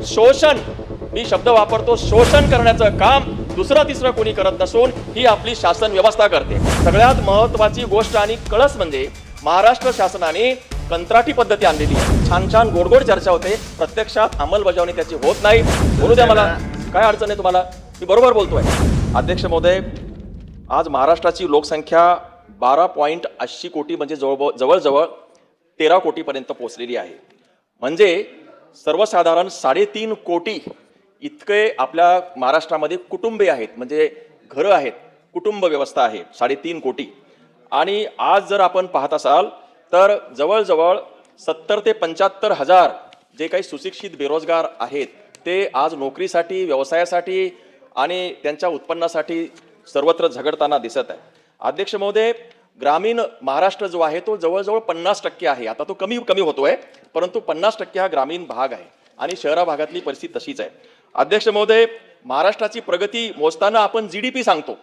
शोषण, मी शब्द वापरतो, शोषण करण्याचं काम दुसरं तिसरं कोणी करत नसून ही आपली शासन व्यवस्था करते। सगळ्यात महत्त्वाची गोष्ट आणि कळस म्हणजे महाराष्ट्र शासनाने कंत्राटी पद्धती आणलेली आहे। छान छान गोड चर्चा होते, प्रत्यक्षात अंमलबजावणी त्याची होत नाही। बोलू द्या मला, काय अडचण आहे तुम्हाला? मी बरोबर बोलतोय। अध्यक्ष महोदय, आज महाराष्ट्राची लोकसंख्या 12.80 कोटी म्हणजे जवळजवळ 13 कोटीपर्यंत पोहोचलेली आहे। म्हणजे सर्वसाधारण 3.5 कोटी इतके आपल्या महाराष्ट्रामध्ये कुटुंबे आहेत, म्हणजे घरं आहेत, कुटुंब व्यवस्था आहे 3.5 कोटी। आणि आज जर आपण पाहत असाल तर जवळजवळ 70 ते 75 हजार जे काही सुशिक्षित बेरोजगार आहेत ते आज नोकरीसाठी, व्यवसायासाठी आणि त्यांच्या उत्पन्नासाठी सर्वत्र झगडताना दिसत आहे। अध्यक्ष महोदय, ग्रामीण महाराष्ट्र जो आहे तो जवळजवळ 50% आहे। आता तो कमी होतोय, परंतु 50% हा ग्रामीण भाग आहे आणि शहरा भागातली परिस्थिती तशीच आहे। अध्यक्ष महोदय, महाराष्ट्राची प्रगती मोजताना आपण जीडीपी सांगतो,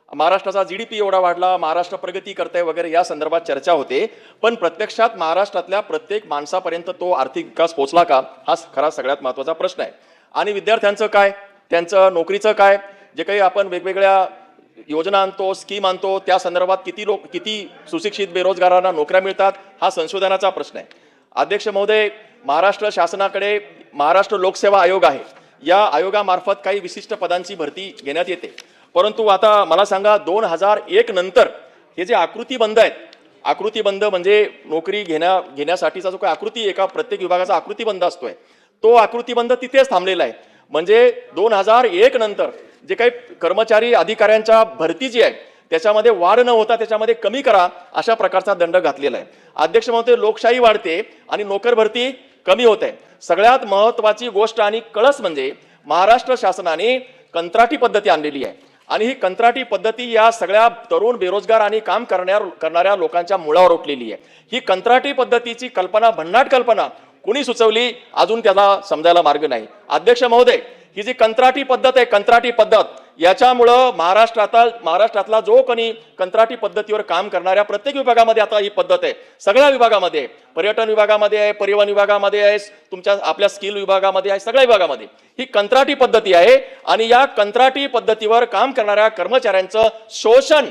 महाराष्ट्राचा जीडीपी एवढा वाढला, महाराष्ट्र प्रगती करते वगैरे या संदर्भात चर्चा होते, पण प्रत्यक्षात महाराष्ट्रातल्या प्रत्येक माणसापर्यंत तो आर्थिक विकास पोहोचला का, हा खरा सगळ्यात महत्त्वाचा प्रश्न आहे। आणि विद्यार्थ्यांचं काय, त्यांचं नोकरीचं काय, जे काही आपण वेगवेगळ्या योजना आणतो, स्कीम आणतो, त्या संदर्भात किती सुशिक्षित बेरोजगारांना नोकऱ्या मिळतात, हा संशोधनाचा प्रश्न आहे। अध्यक्ष महोदय, महाराष्ट्र शासनाकडे महाराष्ट्र लोकसेवा आयोग आहे, या आयोगामार्फत काही विशिष्ट पदांची भरती घेण्यात येते, परंतु आता मला सांगा 2001 नंतर हे जे आकृतीबंध आहेत, आकृतीबंध म्हणजे नोकरी घेण्यासाठीचा जो काही आकृती एका प्रत्येक विभागाचा आकृतीबंध असतोय, तो आकृतीबंध तिथेच थांबलेला आहे। म्हणजे 2001 नंतर जे काही कर्मचारी अधिकाऱ्यांच्या भरती जी आहे त्याच्यामध्ये वाढ न होता त्याच्यामध्ये कमी करा अशा प्रकारचा दंड घातलेला आहे। अध्यक्ष महोदय, लोकशाही वाढते आणि नोकर भरती कमी होते। सगळ्यात महत्त्वाची गोष्ट आणि कळस म्हणजे महाराष्ट्र शासनाने कंत्राटी पद्धती आणलेली आहे आणि ही कंत्राटी पद्धती या सगळ्या तरुण बेरोजगार आणि काम करणाऱ्या लोकांच्या मुळावर उठलेली आहे। ही कंत्राटी पद्धतीची कल्पना, भन्नाट कल्पना कोणी सुचवली अजून त्याला समजायला मार्ग नाही। अध्यक्ष महोदय, ही जी कंत्राटी पद्धत आहे, कंत्राटी पद्धत, याच्यामुळं महाराष्ट्रातला जो कोणी कंत्राटी पद्धतीवर काम करणाऱ्या प्रत्येक विभागामध्ये आता ही पद्धत आहे, सगळ्या विभागामध्ये, पर्यटन विभागामध्ये आहे, परिवहन विभागामध्ये आहे, तुमच्या आपल्या स्किल विभागामध्ये आहे, सगळ्या विभागामध्ये ही कंत्राटी पद्धती आहे। आणि या कंत्राटी पद्धतीवर काम करणाऱ्या कर्मचाऱ्यांचं शोषण,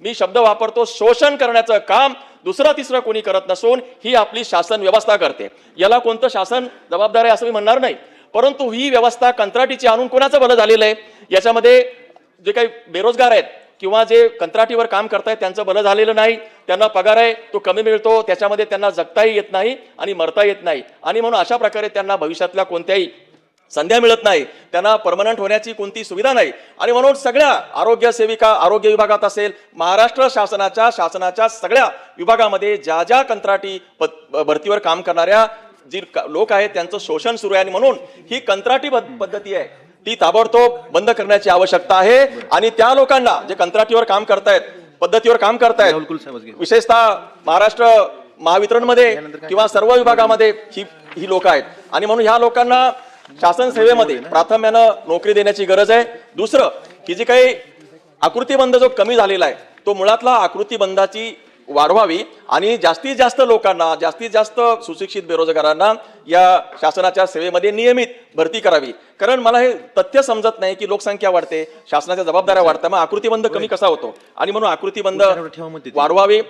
मी शब्द वापरतो, शोषण करण्याचं काम दुसरं तिसरं कोणी करत नसून ही आपली शासन व्यवस्था करते। याला कोणतं शासन जबाबदार आहे असं मी म्हणणार नाही, परंतु ही व्यवस्था कंत्राटीची आणून कोणाचं भलं झालेलं आहे? याच्यामध्ये जे काही बेरोजगार आहेत किंवा जे कंत्राटीवर काम करतायत त्यांचं भलं झालेलं नाही, त्यांना पगार आहे तो कमी मिळतो, त्याच्यामध्ये त्यांना जगताही येत नाही आणि मरता येत नाही, आणि म्हणून अशा प्रकारे त्यांना भविष्यातल्या कोणत्याही संध्या मिळत नाही, त्यांना परमनंट होण्याची कोणती सुविधा नाही। आणि म्हणून सगळ्या आरोग्य सेविका, आरोग्य विभागात असेल, महाराष्ट्र शासनाच्या सगळ्या विभागामध्ये ज्या कंत्राटी भरतीवर काम करणाऱ्या जी लोक आहेत त्यांचं शोषण सुरू आहे। आणि म्हणून ही कंत्राटी पद्धती आहे ती ताबडतोब बंद करण्याची आवश्यकता आहे। आणि त्या लोकांना जे कंत्राटीवर काम करतायत, पद्धतीवर काम करतायत, विशेषतः महाराष्ट्र महावितरणमध्ये किंवा सर्व विभागामध्ये ही लोक आहेत, आणि म्हणून ह्या लोकांना शासन सेवेमध्ये प्राधान्यानं नोकरी देण्याची गरज आहे। दुसरं की जे काही आकृतीबंध जो कमी झालेला आहे तो मुळातला आकृतीबंधाची वाढवावी आणि जास्तीत जास्त लोकांना, जास्तीत जास्त सुशिक्षित बेरोजगारांना या शासनाच्या सेवेमध्ये नियमित भरती करावी। कारण मला हे तथ्य समजत नाही की लोकसंख्या वाढते, शासनाच्या जबाबदाऱ्या वाढतात, मग आकृतीबंध कमी कसा होतो? आणि म्हणून आकृतीबंध वाढवावी।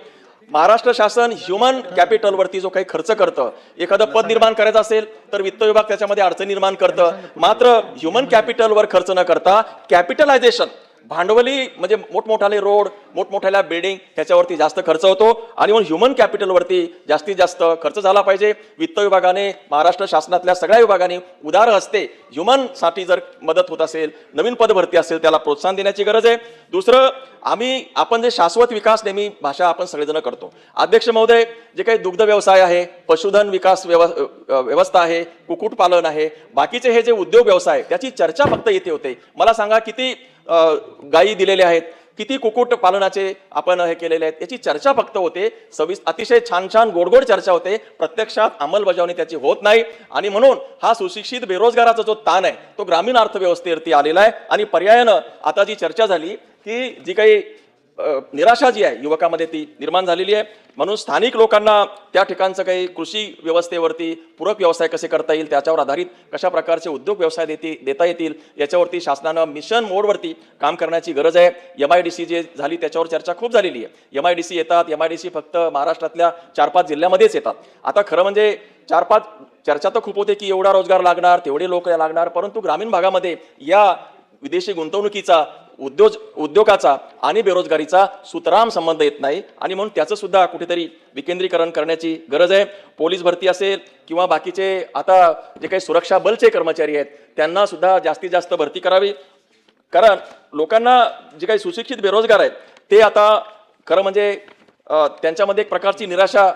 महाराष्ट्र शासन ह्युमन कॅपिटलवरती जो काही खर्च करतं, एखादं पद निर्माण करायचं असेल तर वित्त विभाग त्याच्यामध्ये अडचण निर्माण करतं, मात्र ह्युमन कॅपिटलवर खर्च न करता कॅपिटलायझेशन, भांडवली म्हणजे मोठमोठाले रोड, मोठमोठ्या बिल्डिंग ह्याच्यावरती जास्त खर्च होतो, आणि म्हणून ह्युमन कॅपिटलवरती जास्तीत जास्त खर्च झाला पाहिजे। वित्त विभागाने, महाराष्ट्र शासनातल्या सगळ्या विभागाने उदार हस्ते ह्युमन साठी जर मदत होत असेल, नवीन पद भरती असेल, त्याला प्रोत्साहन देण्याची गरज आहे। दुसरं, आपण जे शाश्वत विकास नेहमी भाषा आपण सगळेजण करतो। अध्यक्ष महोदय, जे काही दुग्ध व्यवसाय आहे, पशुधन विकास व्यवस्था आहे, कुक्कुटपालन आहे, बाकीचे हे जे उद्योग व्यवसाय त्याची चर्चा फक्त येथे होते। मला सांगा किती गायी दिलेल्या आहेत, किती कुक्कुट पालनाचे आपण हे केलेले आहेत, याची चर्चा फक्त होते, अतिशय छान गोड चर्चा होते, प्रत्यक्षात अंमलबजावणी त्याची होत नाही। आणि म्हणून हा सुशिक्षित बेरोजगाराचा जो ताण आहे तो ग्रामीण अर्थव्यवस्थेवरती आलेला आहे। आणि पर्यायानं आता जी चर्चा झाली की जी काही निराशा जी आहे युवकामध्ये ती निर्माण झालेली आहे. म्हणून स्थानिक लोकांना त्या ठिकाणचं काही कृषी व्यवस्थेवरती पूरक व्यवसाय कसे करता येईल, त्याच्यावर आधारित कशा प्रकारचे उद्योग व्यवसाय देता येतील याच्यावरती शासनानं मिशन मोडवरती काम करण्याची गरज आहे. MIDC जे झाली त्याच्यावर चर्चा खूप झालेली आहे. MIDC येतात, MIDC फक्त महाराष्ट्रातल्या 4-5 जिल्ह्यामध्येच येतात. आता खरं म्हणजे 4-5 चर्चा तर खूप होते की एवढा रोजगार लागणार, तेवढे लोक लागणार, परंतु ग्रामीण भागामध्ये या विदेशी गुंतवणुकीचा उद्योगाचा आणि बेरोजगारीचा सुतराम संबंध येत नाही आणि म्हणून त्याचं सुद्धा कुठेतरी विकेंद्रीकरण करण्याची गरज आहे. पोलीस भरती असेल किंवा बाकीचे आता जे काही सुरक्षा बलचे कर्मचारी आहेत त्यांना सुद्धा जास्तीत जास्त भरती करावी. कारण लोकांना जे काही सुशिक्षित बेरोजगार आहेत ते आता खरं म्हणजे त्यांच्यामध्ये एक प्रकारची निराशा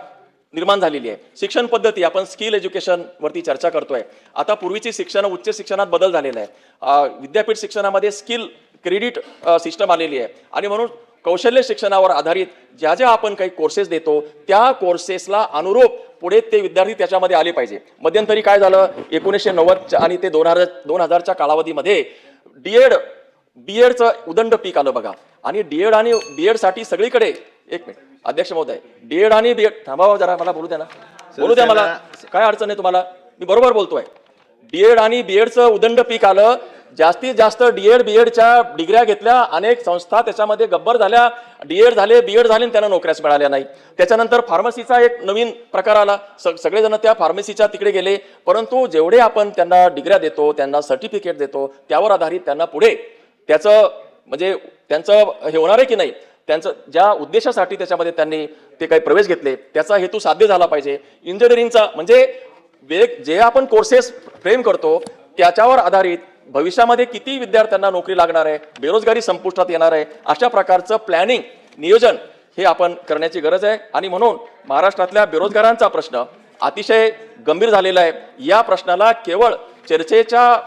निर्माण झालेली आहे. शिक्षण पद्धती आपण स्किल एज्युकेशन वरती चर्चा करतोय. आता पूर्वीची शिक्षण उच्च शिक्षणात बदल झालेला आहे. विद्यापीठ शिक्षणामध्ये स्किल क्रेडिट सिस्टम आलेली आहे आणि म्हणून कौशल्य शिक्षणावर आधारित ज्या आपण काही कोर्सेस देतो त्या कोर्सेसला अनुरूप पुढे ते विद्यार्थी त्याच्यामध्ये आले पाहिजे. मध्यंतरी काय झालं 1990 आणि ते 2000च्या कालावधीमध्ये बीएडचं उदंड पीक आलं बघा. आणि डीएड आणि बीएड साठी सगळीकडे एक मिनिट अध्यक्ष महोदय, डीएड आणि बीएड थांबावा जरा, मला बोलू द्या ना, बोलू द्या मला, काय अडचण आहे तुम्हाला, मी बरोबर बोलतोय. डीएड आणि बीएडचं उदंड पीक आलं. जास्तीत जास्त डीएड बीएडच्या डिग्र्या घेतल्या, अनेक संस्था त्याच्यामध्ये गब्बर झाल्या, डीएड झाले बीएड झाले, त्यांना नोकऱ्याच मिळाल्या नाही. त्याच्यानंतर फार्मसीचा एक नवीन प्रकार आला, सगळेजण त्या फार्मसीच्या तिकडे गेले. परंतु जेवढे आपण त्यांना डिग्र्या देतो, त्यांना सर्टिफिकेट देतो, त्यावर आधारित त्यांना पुढे त्याचं म्हणजे त्यांचं हे होणार आहे की नाही, त्यांचं ज्या उद्देशासाठी त्याच्यामध्ये त्यांनी ते काही प्रवेश घेतले त्याचा हेतू साध्य झाला पाहिजे. इंजिनिअरिंगचा म्हणजे जे आपण कोर्सेस फ्रेम करतो त्याच्यावर आधारित भविष्यामध्ये किती विद्यार्थ्यांना नोकरी लागणार आहे, बेरोजगारी संपुष्टात येणार आहे, अशा प्रकारचं प्लॅनिंग नियोजन हे आपण करण्याची गरज आहे. आणि म्हणून महाराष्ट्रातल्या बेरोजगारांचा प्रश्न अतिशय गंभीर झालेला आहे. या प्रश्नाला केवळ चर्चेच्या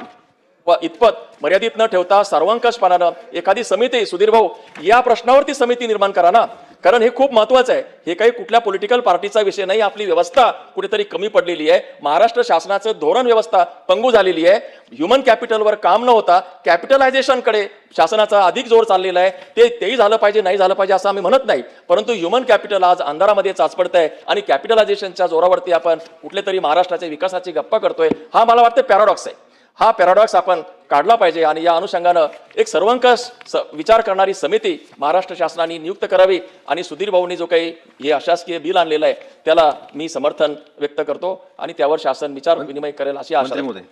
इतपत मर्यादित न ठेवता सर्वंकषपणानं एखादी समिती, सुधीर भाऊ या प्रश्नावरती समिती निर्माण करा ना, कारण हे खूप महत्वाचं आहे. हे काही कुठल्या पॉलिटिकल पार्टीचा विषय नाही. आपली व्यवस्था कुठेतरी कमी पडलेली आहे. महाराष्ट्र शासनाचं धोरण व्यवस्था पंगू झालेली आहे. ह्युमन कॅपिटलवर काम न होता कॅपिटलायझेशनकडे शासनाचा अधिक जोर चाललेला आहे. तेही झालं पाहिजे, नाही झालं पाहिजे असं आम्ही म्हणत नाही, परंतु ह्युमन कॅपिटल आज अंधारामध्ये चाचपडत आहे आणि कॅपिटलायझेशनच्या जोरावरती आपण कुठले तरी महाराष्ट्राच्या विकासाची गप्पा करतोय. हा मला वाटतं पॅराडॉक्स आहे. हा पॅराडॉक्स आपण काढला पाहिजे आणि या अनुषंगानं एक सर्वंकष विचार करणारी समिती महाराष्ट्र शासनाने नियुक्त करावी. आणि सुधीर भाऊंनी जो काही हे अशासकीय बिल आणलेलं आहे त्याला मी समर्थन व्यक्त करतो आणि त्यावर शासन विचार विनिमय करेल अशी आशा आहे.